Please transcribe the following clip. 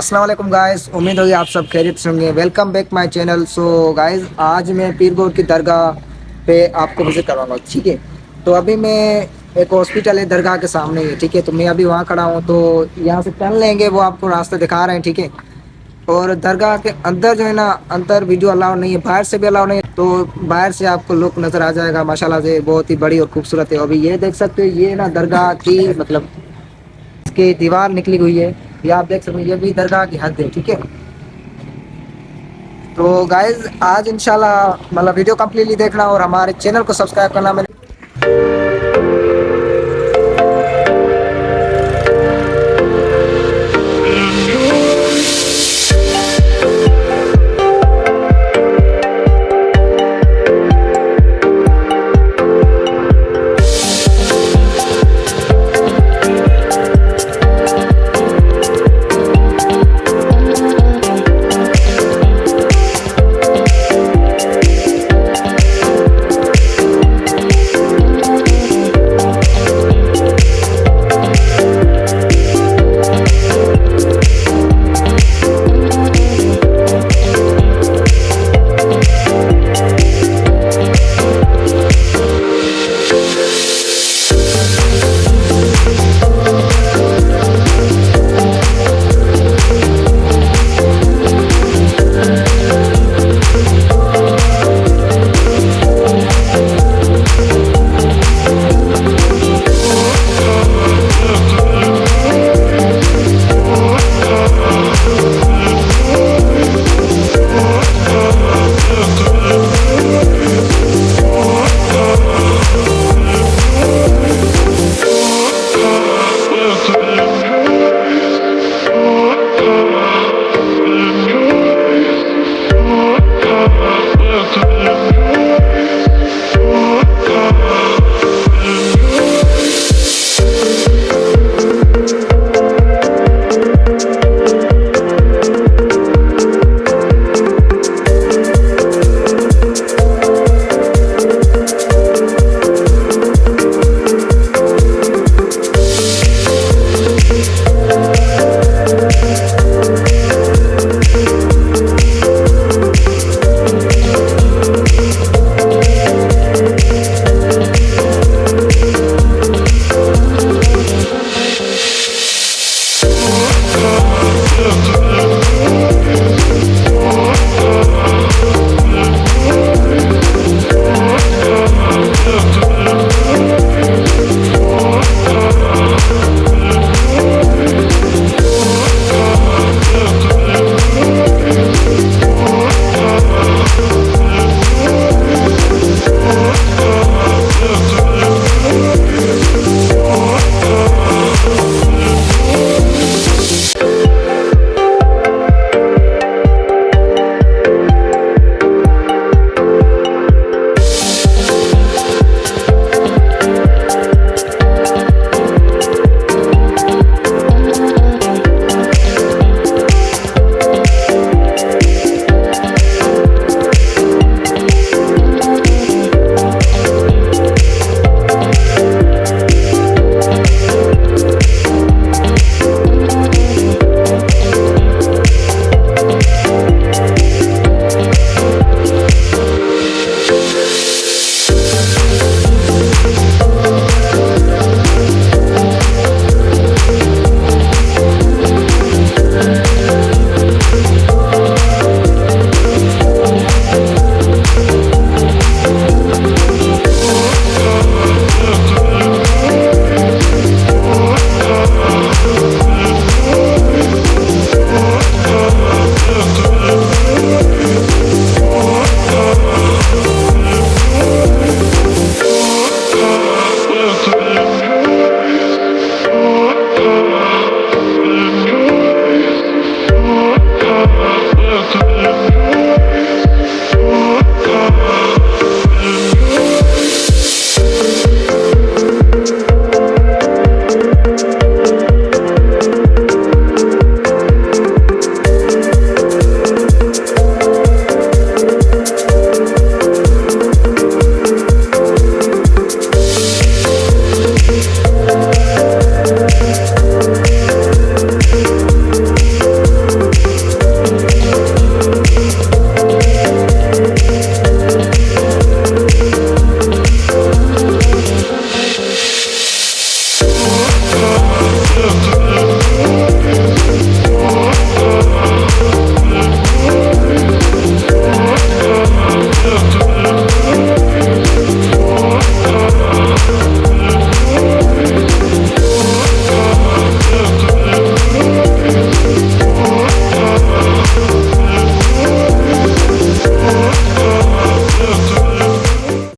अस्सलाम वालेकुम गाइस, उम्मीद होगी आप सब खैरियत से होंगे। Welcome back my channel. So guys, आज मैं पीरगोट की दरगाह पे आपको विजिट करवाऊंगा, ठीक है। तो अभी मैं एक हॉस्पिटल है दरगाह के सामने ही, ठीक है। तो मैं अभी वहाँ खड़ा हूँ, तो यहाँ से टर्न लेंगे, वो आपको रास्ता दिखा रहे हैं, ठीक है। और दरगाह के अंदर जो है ना, अंदर वीडियो अलाउ नहीं है, बाहर से भी अलाउ नहीं है। तो बाहर से आपको लुक नज़र आ जाएगा माशाल्लाह से, बहुत ही बड़ी और खूबसूरत है। अभी ये देख सकते हो, ये ना दरगाह की मतलब इसकी दीवार निकली हुई है, ये आप देख सकते हो। ये भी दरगाह की हद है, ठीक है। तो गाइज आज इंशाल्लाह मतलब वीडियो कम्प्लीटली देखना और हमारे चैनल को सब्सक्राइब करना।